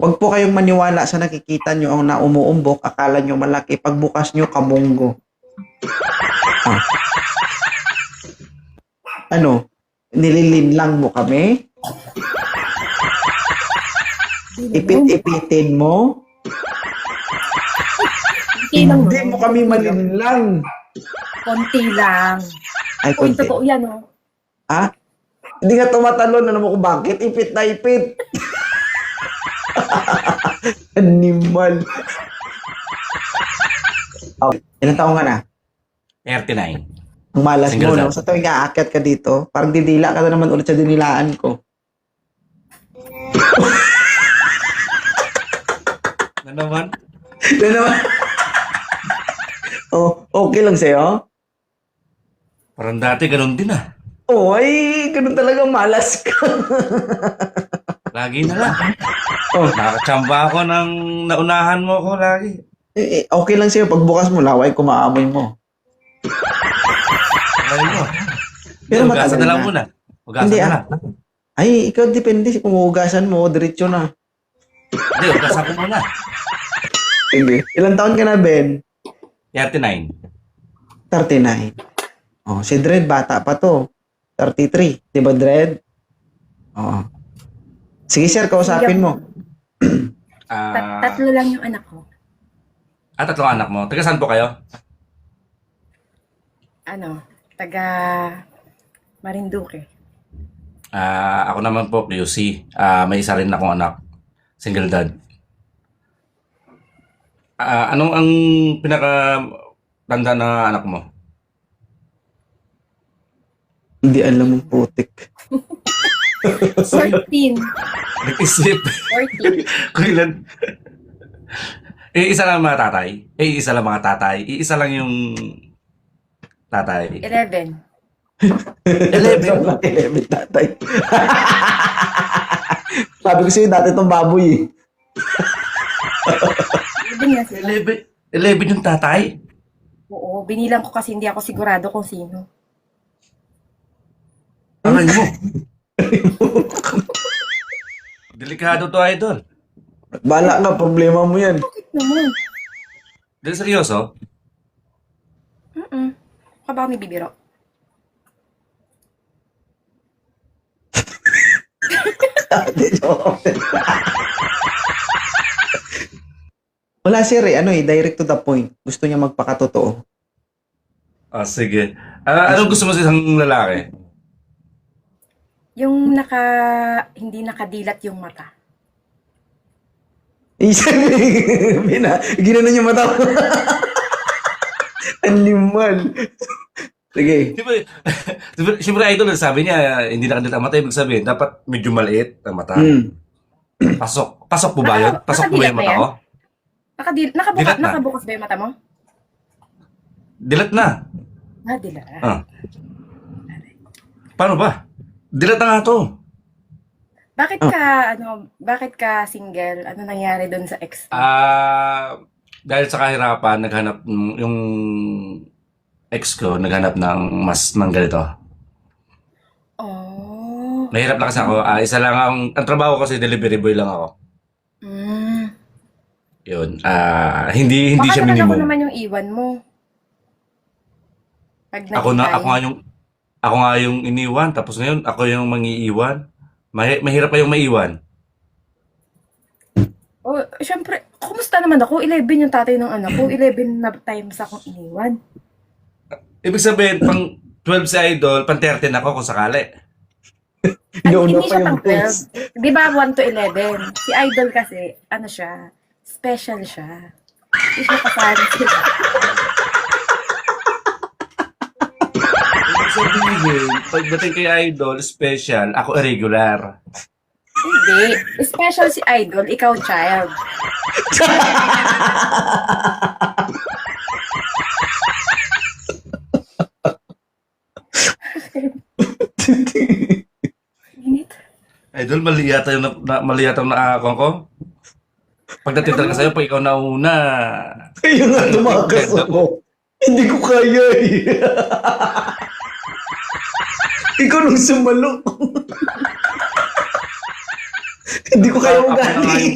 Huwag po kayong maniwala sa nakikita nyo ang na umuumbok, akala nyo malaki. Pagbukas nyo, kabunggo. Ah. Ano? Nililinlang mo kami? Ipit-ipitin mo? Konti lang, Hindi no? mo kami malinlang. Konti lang. Ay, Uy, konti. totoo yan, no? Ha? Hindi ka tumatalon. Alam mo kung bakit? Ipit na ipit. Animal. Okay. Ilang taong ka na? 39. Ang malas Single mo, dad. no? Sa tuwing aakyat ka dito, parang didila ka na naman ulit sa dinilaan ko. Na naman? Yan naman. Oh, okay lang sa'yo? Parang dati ganun din ah. Oh, ay, ganun talaga malas ka. Lagi na lang. Oh, Nakachamba ako ng naunahan mo ko lagi. okay lang sa'yo. Pagbukas mo, laway, kumaamoy mo. Ay mo. Pero Hugasan matagal na lang na. muna. Hugasan Hindi, na ah. lang. Ay, ikaw depende kung hugasan mo, diretso na. Hindi, hugasan ko muna. Hindi. Ilang taon ka na, Ben? 39. 39. Oh, si Dred, bata pa to. 33. Di ba, Dred? Oo. Sige, sir, kausapin mo. Tatlo lang yung anak ko. Tatlong anak mo. Taga saan po kayo? Taga Marinduque. Ako naman po, QC. May isa rin akong anak. Single dad. Anong ang pinaka tanda na anak mo? Hindi alam mong putik. 14. Nag-isip. 14. Kung ilan. Isa lang mga tatay. Isa lang mga tatay. Isa lang yung tatay. 11. 11 tatay. Sabi ko sa'yo, dati itong baboy eh. 11 nga sila. 11 yung tatay? Oo, binilang ko kasi hindi ako sigurado kung sino. Aray mo. Delikado to, idol. Bala ka, problema mo yan. Bakit naman? Dahil seryoso? Ka ba may bibiro? Wala sir eh, direct to the point. Gusto niya magpakatotoo. Sige. Anong gusto mo sa isang lalaki? Yung hindi nakadilat yung mata. Ginanon yung mata. Animal. Sige. Siyempre, idol, sabi niya, hindi nakadila ang mata. Ibig sabihin, dapat medyo maliit ang mata. Pasok. Pasok po ba yun? Pasok po ba yung mata ko? Dilat na. Nakabukas ba yung mata mo? Dilat na. Dilat. Paano ba? Dilat na nga to. Bakit ka single? Ano nangyari doon sa ex? Dahil sa kahirapan, naghanap yung ex ko, naghanap ng mas ng ganito. Oh. Mahirap na kasi ako. Isa lang ang trabaho ko kasi delivery boy lang ako. Yun. Hindi Baka siya naman ako minimum. naman yung iwan mo. Pag Ako nga yung iniwan, tapos ngayon ako yung mangiiwan. Mahirap pa yung maiwan. Oh, syempre, kumusta naman ako? 11 yung tatay ng anak ko. 11 na times akong iniwan. Ibig sabihin, pang 12 si Idol, pang 13 ako kung sakali. Hindi siya pang 12. Di ba 1 to 11? Si Idol kasi, special siya. Hindi siya kasali siya. Ibig sabihin, pagdating kay Idol, special, ako irregular. Hindi. Special si Idol, ikaw child. Init. Idol, mali yata yung naakong ko. Pagdating talaga sa'yo, pag ikaw nauna. Kaya nga tumakas ako. Hindi ko kaya eh. Ikaw nung sumalok. Hindi ko kayo Ako na nga ugali.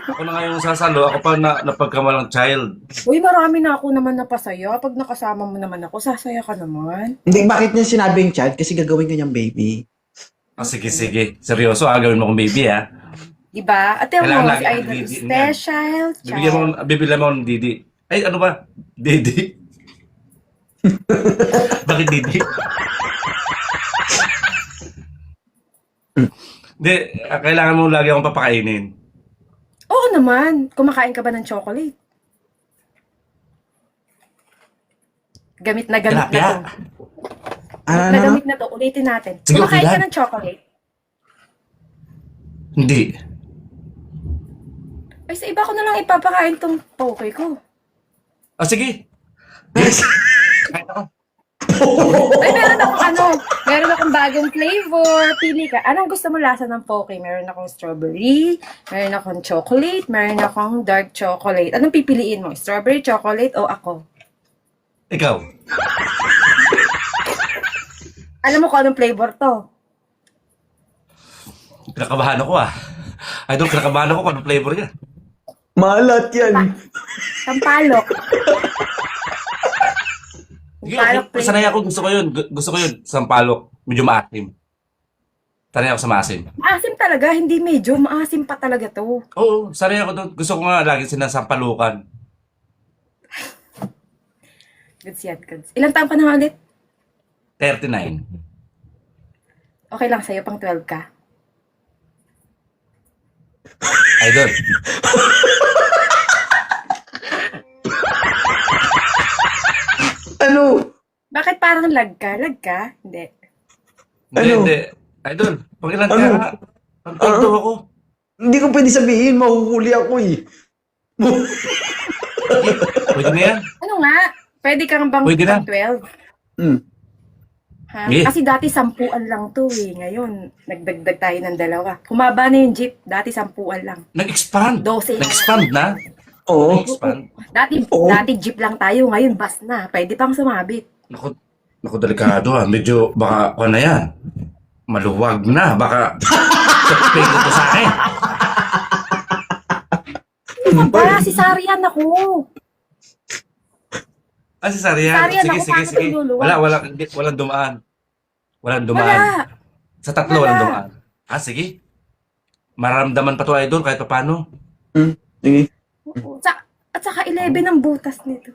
Ako na nga yung sasalo, ako pa na napagkamalang child. Uy, marami na ako naman napasaya. Pag nakasama mo naman ako, sasaya ka naman. Hindi, bakit niya sinabing child? Kasi gagawin ko niyang baby. Sige, sige. Seryoso, gawin mo kong baby, ha? Diba? At yung Kailangan mo, lagi si ang Idol, Didi niyan. special Bibigyan mo, child. bibilan mo ng Didi. Ay, ano ba? Didi? Bakit Didi? Hindi, kailangan mo lagi akong papakainin. Oo naman. Kumakain ka ba ng chocolate? Gamit na Tilapia. to. Ano? Gamit na to. Ulitin natin. Sige, Kumakain okay ka lang. ng chocolate? Hindi. Ay, sa iba ko na lang ipapakain tong poke ko. Sige. Kahit ako. Ay, meron akong bagong flavor. Pili ka. Anong gusto mo lasa ng poke? Meron akong strawberry, meron akong chocolate, meron akong dark chocolate. Anong pipiliin mo? Strawberry, chocolate, o ako? Ikaw. Alam mo kung anong flavor to? Kinakabahan ako, Idol, kinakabahan ako kung anong flavor niya. Malat yan. Sampalok. Sige, Sampalok okay. Sanay ako, gusto ko yun. Gusto ko yun, sampalok. Medyo maasim. Sanay ako sa maasim. Maasim talaga, hindi medyo. Maasim pa talaga to. Oo, sanay ako doon. Gusto ko nga lagi sinasampalukan. Goods yan, goods. Ilang taon ka na nga ulit? 39. Okay lang sa'yo, pang 12 ka. Idol. Ano? Bakit parang lag ka? Lag ka? Hindi. Hindi, Ano? hindi. Idol, pag ilan Ano? ka, pag ako. Hindi ko pwede sabihin, mahuhuli ako eh. Pwede na yan. Ano nga? Pwede kang bang Pwede na. pang 12? Hmm. Ha? Sige. Kasi dati 10 lang to eh. Ngayon, nagdagdag tayo ng 2. Humaba na yung jeep. Dati 10 lang. Nag-expand. 12 na. Nag-expand na. Oo. Nag-expand. Dati jeep lang tayo. Ngayon, bus na. Pwede pang sumabit. Naku, delikado Medyo, baka, ano yan? Maluwag na. Baka, pwede to sa akin. Ano ba? Si Sarian ako. Si Sarian. Sarian, Sige, ako sige, bakit sige. nagluluwag? Walang dumaan. Walang dumaan. Wala. Sa tatlo, Wala. walang dumaan. Sige. Maramdaman pa to, Idol, kahit pa paano. Sige. At saka 11 ang butas nito.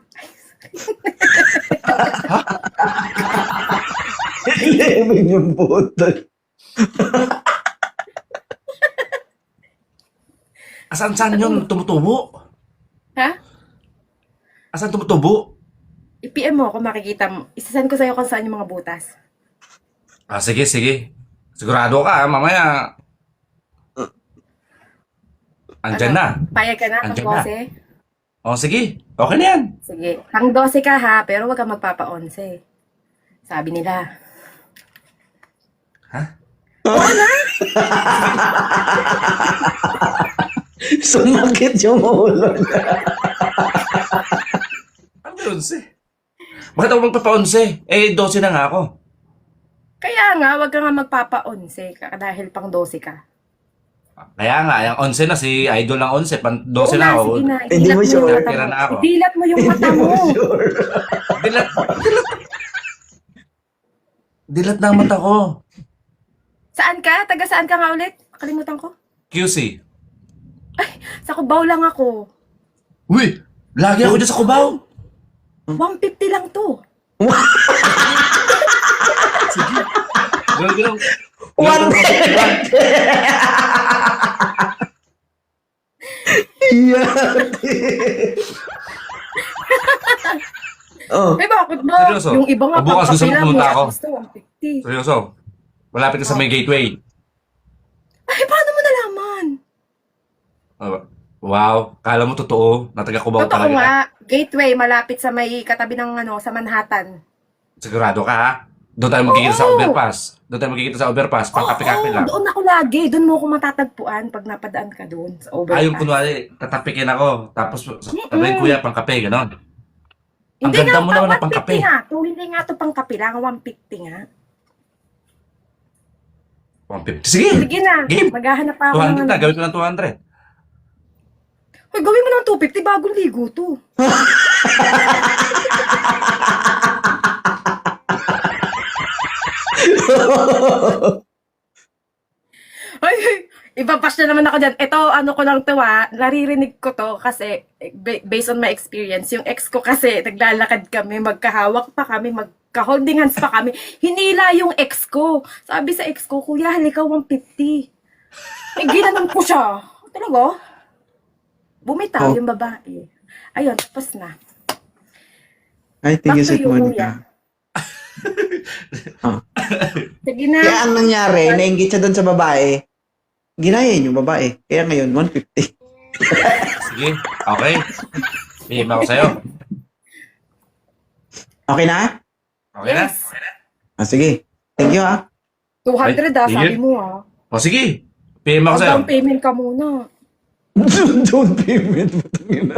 11 yung butol. Saan yun tumutubo? Ha? Asan tumutubo? I-PM mo kung makikita mo. Isasend ko sa'yo kung saan yung mga butas. Sige, sige. Sigurado ka, mamaya. Andyan na. Payag ka na, pang Andyan na. 12? Sige. Okay na yan. Sige. Pang 12 ka ha, pero huwag kang magpapa-11. Sabi nila. Ha? Sumakit yung ulo niya. Ano yun, Bakit ako magpapa-11? 12 na nga ako. Kaya nga, huwag ka nga magpapa-11 dahil pang 12 ka. Kaya nga, yung 11 na, si Idol ng 11, pang 12 Oo na ako. sige na. Hindi mo sure. yung mata Tira na ako. mo. Idilat mo yung mata mo. Sure. Dilat na ang mata ko. Saan ka? Taga saan ka nga ulit? Kalimutan ko. QC. Sa Cubao lang ako. Uy! Lagi ako dyan sa Cubao. 150 lang to. Gano'n. One Oh. Eh bakit ba? Seryoso? Yung iba nga Bukas gusto mo pang pumunta kapila ako? mo, gusto 150. Seryoso. Malapit ka sa may gateway. Ay, paano mo nalaman? Wow. Kala mo totoo. Na taga Cubao Totoo talaga. nga, gateway, malapit sa may katabi ng sa Manhattan. Sigurado ka, ha? Doon tayo magkikita sa Oo. overpass. Doon tayo magkikita sa overpass. Pang-kape-kape lang. doon ako lagi. Doon mo ako matatagpuan pag napadaan ka doon sa overpass. Ayun, kunwari, tatapikin ako. Tapos, sabihin kuya, pang-kape, gano'n. Ang Hindi ganda nga, mo naman ng pang-kape. 150 nga to. Hindi nga to pang kape lang. 150 nga. 150. Sige. Sige na, Game. maghahanap pa ako 200 ng na. Gawin ko ng 200. Hoy, gawin mo ng 250, bagong ligo to. Ay, ipapash na naman ako dyan. Ito, ano ko lang to naririnig ko to kasi based on my experience, yung ex ko kasi naglalakad kami, magkahawak pa kami, magka-holding hands pa kami. Hinila yung ex ko. Sabi sa ex ko, kuya, halika 150. Eh, ginanong ko siya. Talaga? Bumitaw Oh. yung babae. Ayun, tapos na. Ay, thank you, Back to Sweet you, Monica. Sige na. Kaya ang nangyari, nainggit siya doon sa babae, ginaya yung babae. Kaya ngayon, 150. Sige. Okay. PM ako sa'yo. Okay na? Okay na? Yes. Sige. Thank you, 200 Ay, sabi sige. mo O sige. PM ako sa'yo. Down payment ka muna. Down payment. Putangina.